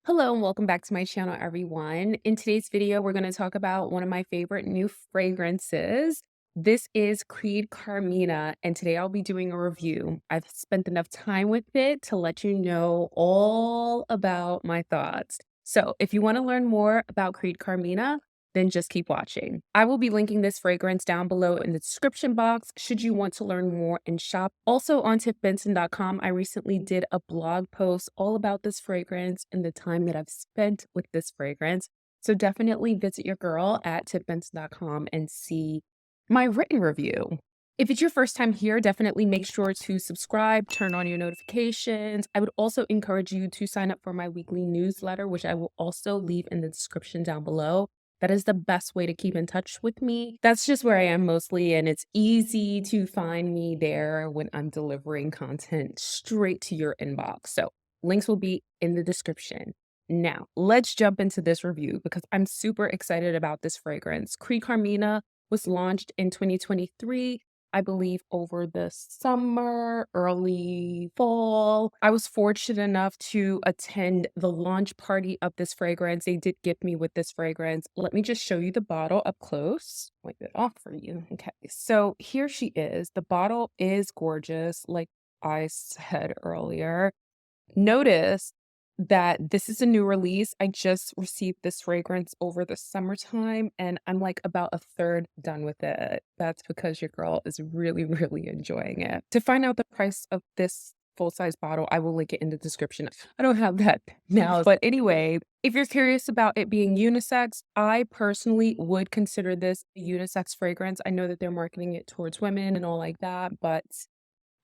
Hello and welcome back to my channel, everyone. In today's video, we're going to talk about one of my favorite new fragrances. This is Creed Carmina, and today I'll be doing a review. I've spent enough time with it to let you know all about my thoughts. So if you want to learn more about Creed Carmina, then just keep watching. I will be linking this fragrance down below in the description box should you want to learn more and shop. Also on tiffbenson.com, I recently did a blog post all about this fragrance and the time that I've spent with this fragrance. So definitely visit your girl at tiffbenson.com and see my written review. If it's your first time here, definitely make sure to subscribe, turn on your notifications. I would also encourage you to sign up for my weekly newsletter, which I will also leave in the description down below. That is the best way to keep in touch with me. That's just where I am mostly, and it's easy to find me there when I'm delivering content straight to your inbox. So links will be in the description. Now, let's jump into this review because I'm super excited about this fragrance. Creed Carmina was launched in 2023. I believe over the summer, early fall. I was fortunate enough to attend the launch party of this fragrance. They did gift me with this fragrance. Let me just show you the bottle up close. Wipe it off for you. Okay, so here she is. The bottle is gorgeous, like I said earlier. Notice that this is a new release. I just received this fragrance over the summertime and I'm like about a third done with it. That's because your girl is really, really enjoying it. To find out the price of this full-size bottle, I will link it in the description. I don't have that now. But anyway, if you're curious about it being unisex, I personally would consider this a unisex fragrance. I know that they're marketing it towards women and all like that, but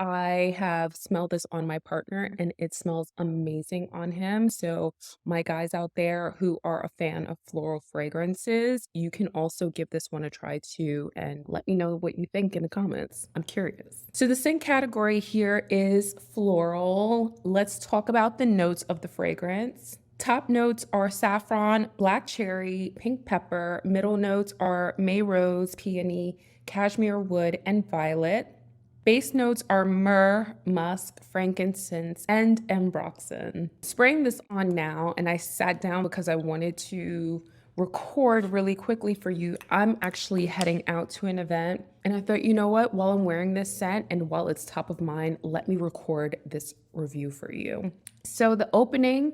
I have smelled this on my partner and it smells amazing on him. So, my guys out there who are a fan of floral fragrances, you can also give this one a try too and let me know what you think in the comments. I'm curious. So, the scent category here is floral. Let's talk about the notes of the fragrance. Top notes are saffron, black cherry, pink pepper. Middle notes are May rose, peony, cashmere wood, and violet. Base notes are myrrh, musk, frankincense, and ambroxan. Spraying this on now, and I sat down because I wanted to record really quickly for you. I'm actually heading out to an event, and I thought, you know what? While I'm wearing this scent and while it's top of mind, let me record this review for you. So the opening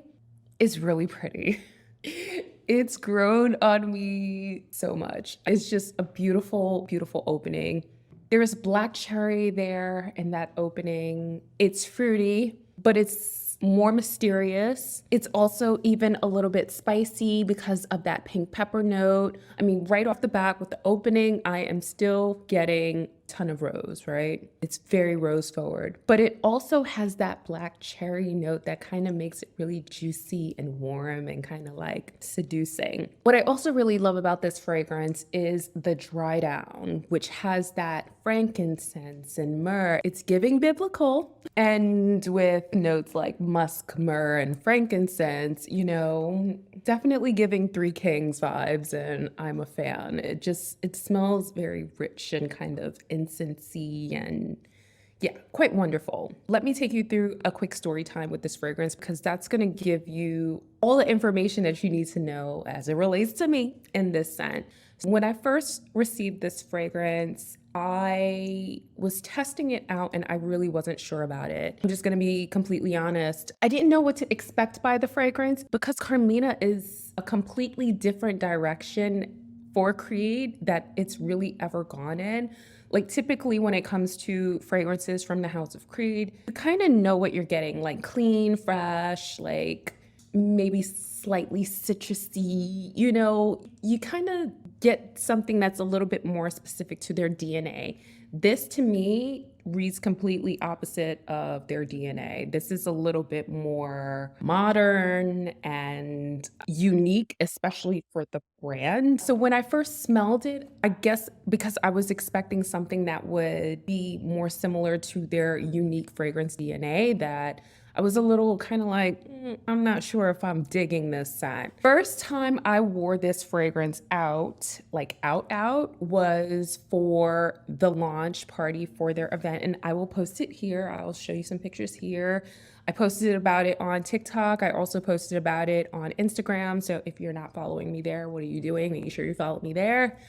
is really pretty. It's grown on me so much. It's just a beautiful, beautiful opening. There's black cherry there in that opening. It's fruity, but it's more mysterious. It's also even a little bit spicy because of that pink pepper note. I mean, right off the bat with the opening, I am still getting ton of rose, right? It's very rose forward, but it also has that black cherry note that kind of makes it really juicy and warm and kind of like seducing. What I also really love about this fragrance is the dry down, which has that frankincense and myrrh. It's giving biblical, and with notes like musk, myrrh, and frankincense, you know, definitely giving Three Kings vibes, and I'm a fan. It smells very rich and kind of incensey and yeah, quite wonderful. Let me take you through a quick story time with this fragrance because that's going to give you all the information that you need to know as it relates to me in this scent. When I first received this fragrance, I was testing it out and I really wasn't sure about it. I'm just going to be completely honest. I didn't know what to expect by the fragrance because Carmina is a completely different direction for Creed that it's really ever gone in. Like typically when it comes to fragrances from the House of Creed, you kind of know what you're getting, like clean, fresh, like maybe slightly citrusy, you know, you kind of get something that's a little bit more specific to their DNA. This to me reads completely opposite of their DNA. This is a little bit more modern and unique, especially for the brand. So when I first smelled it, I guess because I was expecting something that would be more similar to their unique fragrance DNA, that I was a little kind of like, I'm not sure if I'm digging this scent. First time I wore this fragrance out, like out, was for the launch party for their event. And I will post it here. I'll show you some pictures here. I posted about it on TikTok. I also posted about it on Instagram. So if you're not following me there, what are you doing? Making sure you follow me there.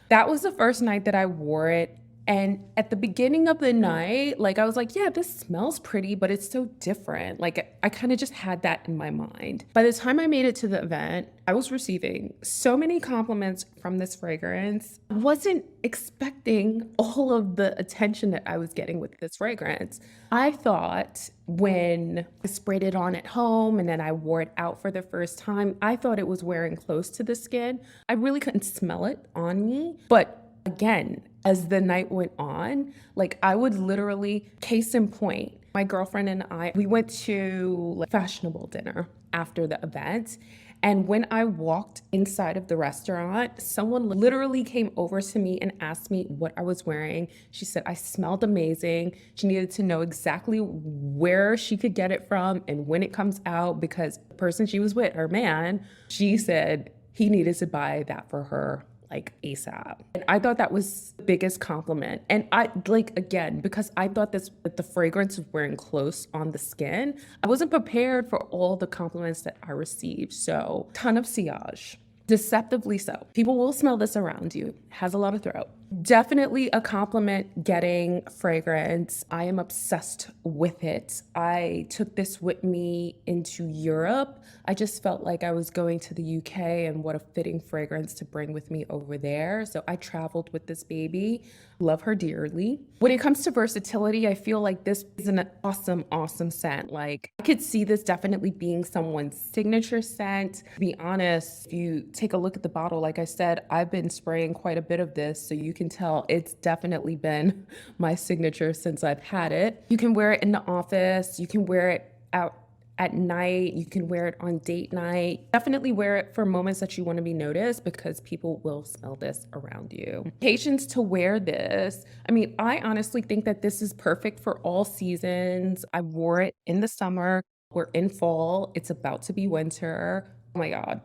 That was the first night that I wore it. And at the beginning of the night, like I was like, yeah, this smells pretty, but it's so different. Like I kind of just had that in my mind. By the time I made it to the event, I was receiving so many compliments from this fragrance. I wasn't expecting all of the attention that I was getting with this fragrance. I thought when I sprayed it on at home and then I wore it out for the first time, I thought it was wearing close to the skin. I really couldn't smell it on me, but again, as the night went on, like I would literally, case in point, my girlfriend and I, we went to like fashionable dinner after the event. And when I walked inside of the restaurant, someone literally came over to me and asked me what I was wearing. She said I smelled amazing. She needed to know exactly where she could get it from and when it comes out, because the person she was with, her man, she said he needed to buy that for her like ASAP. And I thought that was the biggest compliment. And I like, again, because I thought that the fragrance was wearing close on the skin, I wasn't prepared for all the compliments that I received. So ton of sillage. Deceptively so. People will smell this around you. Has a lot of throat. Definitely a compliment getting fragrance. I am obsessed with it. I took this with me into Europe. I just felt like I was going to the UK and what a fitting fragrance to bring with me over there. So I traveled with this baby. Love her dearly. When it comes to versatility, I feel like this is an awesome scent. Like I could see this definitely being someone's signature scent. To be honest, if you take a look at the bottle, like I said, I've been spraying quite a bit of this, so you can tell it's definitely been my signature since I've had it. You can wear it in the office, you can wear it out at night, you can wear it on date night. Definitely wear it for moments that you want to be noticed, because people will smell this around you. Patience to wear this. I mean, I honestly think that this is perfect for all seasons. I wore it in the summer. We're in fall. It's about to be winter. Oh my God.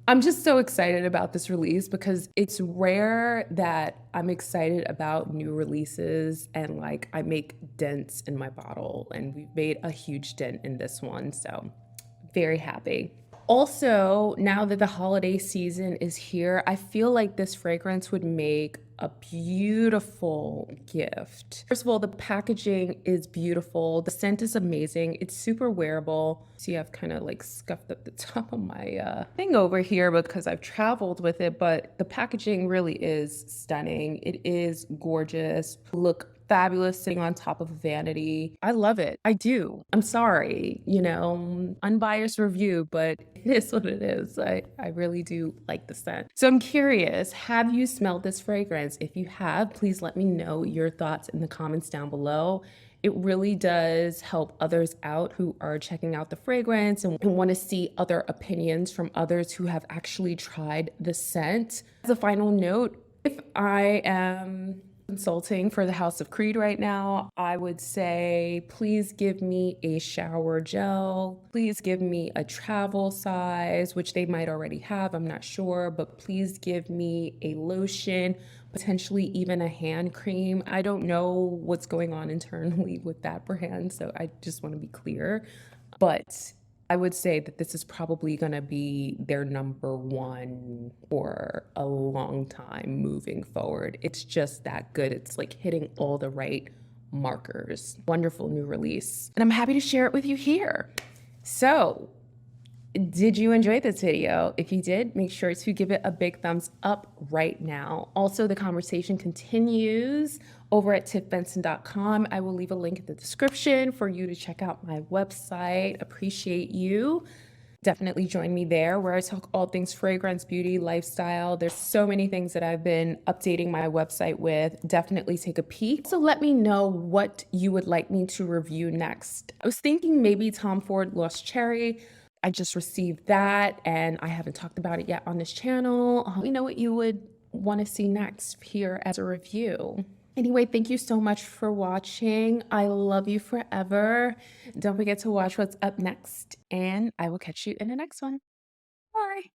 I'm just so excited about this release because it's rare that I'm excited about new releases and like I make dents in my bottle, and we've made a huge dent in this one. So very happy. Also, now that the holiday season is here, I feel like this fragrance would make a beautiful gift. First of all, the packaging is beautiful. The scent is amazing. It's super wearable. See, I've kind of like scuffed up the top of my thing over here because I've traveled with it, but the packaging really is stunning. It is gorgeous. Look fabulous sitting on top of a vanity. I love it. I do. I'm sorry, unbiased review, but it is what it is. I really do like the scent. So I'm curious, have you smelled this fragrance? If you have, please let me know your thoughts in the comments down below. It really does help others out who are checking out the fragrance and want to see other opinions from others who have actually tried the scent. As a final note, if I am consulting for the House of Creed right now, I would say please give me a shower gel. Please give me a travel size, which they might already have, I'm not sure, but please give me a lotion, potentially even a hand cream. I don't know what's going on internally with that brand, so I just want to be clear. But I would say that this is probably going to be their number one for a long time moving forward. It's just that good. It's like hitting all the right markers. Wonderful new release. And I'm happy to share it with you here. So, did you enjoy this video? If you did, make sure to give it a big thumbs up right now. Also, the conversation continues over at tiffbenson.com. I will leave a link in the description for you to check out my website. Appreciate you. Definitely join me there where I talk all things fragrance, beauty, lifestyle. There's so many things that I've been updating my website with. Definitely take a peek. So let me know what you would like me to review next. I was thinking maybe Tom Ford Lost Cherry. I just received that and I haven't talked about it yet on this channel. Let me know what you would want to see next here as a review. Anyway, thank you so much for watching. I love you forever. Don't forget to watch what's up next, and I will catch you in the next one. Bye.